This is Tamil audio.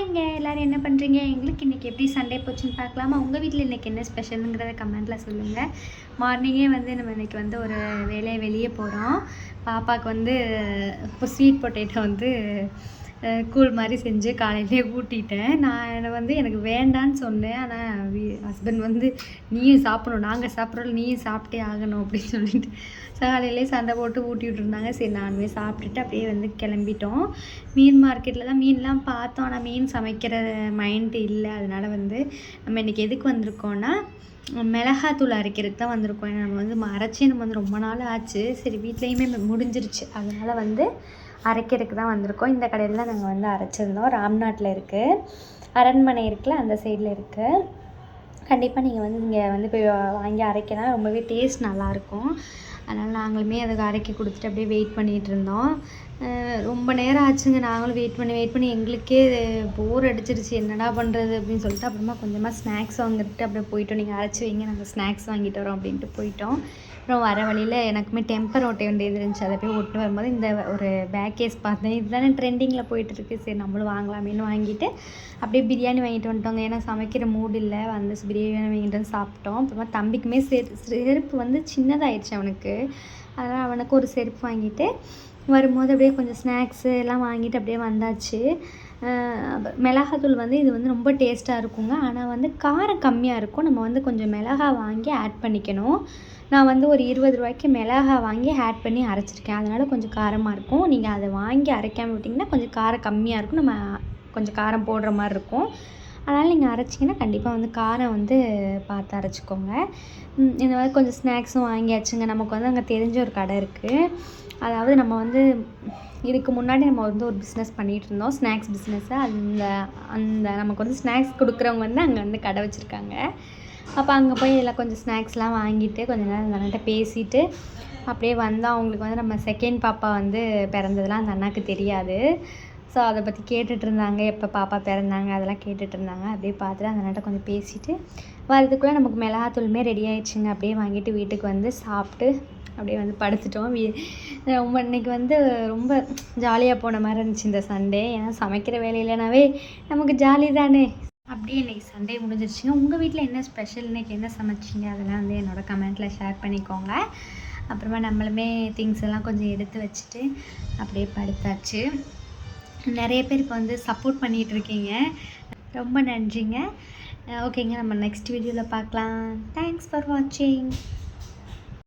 ஹாய்ங்க எல்லோரும் என்ன பண்ணுறீங்க? எங்களுக்கு இன்றைக்கி எப்படி சண்டே போச்சுன்னு பார்க்கலாமா? உங்கள் வீட்டில் இன்றைக்கி என்ன ஸ்பெஷலுங்கிறத கமெண்ட்டில் சொல்லுங்கள். மார்னிங்கே நம்ம இன்றைக்கி ஒரு வேலையை வெளியே போகிறோம். பாப்பாவுக்கு இப்போ ஸ்வீட் பொட்டேட்டோ கூழ் மாதிரி செஞ்சு காலையிலே ஊட்டிட்டேன். நான் எனக்கு வேண்டான்னு சொன்னேன். ஆனால் ஹஸ்பண்ட் நீயும் சாப்பிடணும், நாங்கள் சாப்பிட்றோம், நீயும் சாப்பிட்டே ஆகணும் அப்படின்னு சொல்லிட்டு காலையிலே சண்டை போட்டு ஊட்டி விட்டுருந்தாங்க. சரி நானுமே சாப்பிட்டுட்டு அப்படியே கிளம்பிட்டோம். மீன் மார்க்கெட்டில் தான் மீன்லாம் பார்த்தோம். ஆனால் மீன் சமைக்கிற மைண்டு இல்லை. அதனால் நம்ம இன்றைக்கி எதுக்கு வந்திருக்கோன்னா மிளகாத்தூள் அரைக்கிறதுக்கு தான் வந்திருக்கோம். ஏன்னா நம்ம அரைச்சி ரொம்ப நாள் ஆச்சு. சரி வீட்லேயுமே முடிஞ்சிருச்சு. அதனால் அரைக்கிறதுக்கு தான் வந்திருக்கோம். இந்த கடையில் தான் நாங்கள் அரைச்சிருந்தோம். ராம்நாட்டில் இருக்குது, அரண்மனை இருக்குல்ல அந்த சைடில் இருக்குது. கண்டிப்பாக நீங்கள் இங்கே போய் வாங்கி அரைக்கலாம். ரொம்பவே டேஸ்ட் நல்லாயிருக்கும். அதனால் நாங்களுமே அதுக்கு அரைக்கி கொடுத்துட்டு அப்படியே வெயிட் பண்ணிகிட்டு இருந்தோம். ரொம்ப நேரம் ஆச்சுங்க. நாங்களும் வெயிட் பண்ணி எங்களுக்கே போர் அடிச்சிருச்சு. என்னடா பண்ணுறது அப்படின்னு சொல்லிட்டு அப்புறமா கொஞ்சமாக ஸ்நாக்ஸ் வாங்கிட்டு அப்படியே போயிட்டோம். நீங்கள் அரைச்சி வைங்க, நாங்கள் ஸ்நாக்ஸ் வாங்கிட்டு வரோம் அப்படின்ட்டு போயிட்டோம். அப்புறம் வர வழியில் எனக்குமே டெம்பர் ஒட்ட வேண்டியது இருந்துச்சு. அதை போய் ஒட்டு வரும்போது இந்த ஒரு பேக் கேஸ் பார்த்தேன். இதுதானே ட்ரெண்டிங்கில் போயிட்டுருக்கு. சரி நம்மளும் வாங்கலாமேன்னு வாங்கிட்டு அப்படியே பிரியாணி வாங்கிட்டு வந்துட்டோங்க. ஏன்னா சமைக்கிற மூடு இல்லை. பிரியாணி வாங்கிட்டு வந்து சாப்பிட்டோம். அப்புறமா தம்பிக்குமே செருப்பு சின்னதாகிடுச்சு அவனுக்கு. அதனால் அவனுக்கு ஒரு செருப்பு வாங்கிட்டு வரும்போது அப்படியே கொஞ்சம் ஸ்நாக்ஸு எல்லாம் வாங்கிட்டு அப்படியே வந்தாச்சு. மிளகாத்தூள் இது ரொம்ப டேஸ்ட்டாக இருக்குங்க. ஆனால் காரம் கம்மியாக இருக்கும். நம்ம கொஞ்சம் மிளகா வாங்கி ஆட் பண்ணிக்கணும். நான் ஒரு 20 ரூபாய்க்கு மிளகா வாங்கி ஆட் பண்ணி அரைச்சிருக்கேன். அதனால் கொஞ்சம் காரமாக இருக்கும். நீங்கள் அதை வாங்கி அரைக்காமல் விட்டிங்கன்னா கொஞ்சம் காரம் கம்மியாக இருக்கும். நம்ம கொஞ்சம் காரம் போடுற மாதிரி இருக்கும். அதனால் நீங்கள் அரைச்சிங்கன்னா கண்டிப்பாக காரம் பார்த்து அரைச்சிக்கோங்க. இந்த மாதிரி கொஞ்சம் ஸ்நாக்ஸும் வாங்கியாச்சுங்க. நமக்கு அங்கே தெரிஞ்ச ஒரு கடை இருக்குது. அதாவது நம்ம இதுக்கு முன்னாடி நம்ம ஒரு பிஸ்னஸ் பண்ணிகிட்டு இருந்தோம், ஸ்நாக்ஸ் பிஸ்னஸ்ஸு. அந்த நமக்கு ஸ்நாக்ஸ் கொடுக்குறவங்க அங்கே கடை வச்சுருக்காங்க. அப்போ அங்கே போய் எல்லாம் கொஞ்சம் ஸ்நாக்ஸ்லாம் வாங்கிட்டு கொஞ்சம் நேரம் அந்த அண்ணாட்ட பேசிவிட்டு அப்படியே வந்தோம். அவங்களுக்கு நம்ம செகண்ட் பாப்பா பிறந்ததுலாம் அந்த அண்ணாவுக்கு தெரியாது. ஸோ அதை பற்றி கேட்டுட்டு இருந்தாங்க, எப்போ பாப்பா பிறந்தாங்க அதெல்லாம் கேட்டுட்டு இருந்தாங்க. அப்படியே பார்த்துட்டு அந்த அண்ணாட்ட கொஞ்சம் பேசிவிட்டு வரதுக்குள்ளே நமக்கு மிளகாத்தூளுமே ரெடி ஆகிடுச்சுங்க. அப்படியே வாங்கிட்டு வீட்டுக்கு சாப்பிட்டு அப்படியே படுத்துட்டோம். ரொம்ப இன்றைக்கி ரொம்ப ஜாலியாக போன மாதிரி இருந்துச்சு இந்த சண்டே. ஏன்னா சமைக்கிற வேலையிலனாவே நமக்கு ஜாலி தானே. அப்படியே இன்றைக்கி சண்டே முடிஞ்சிருச்சுங்க. உங்கள் வீட்டில் என்ன ஸ்பெஷல், இன்றைக்கி என்ன சமைச்சிங்க அதெல்லாம் என்னோடய கமெண்ட்டில் ஷேர் பண்ணிக்கோங்க. அப்புறமா நம்மளுமே திங்ஸ் எல்லாம் கொஞ்சம் எடுத்து வச்சுட்டு அப்படியே படுத்தாச்சு. நிறைய பேர் இப்போ சப்போர்ட் பண்ணிகிட்ருக்கீங்க, ரொம்ப நன்றிங்க. ஓகேங்க, நம்ம நெக்ஸ்ட் வீடியோவில் பார்க்கலாம். தேங்க்ஸ் ஃபார் வாட்சிங்.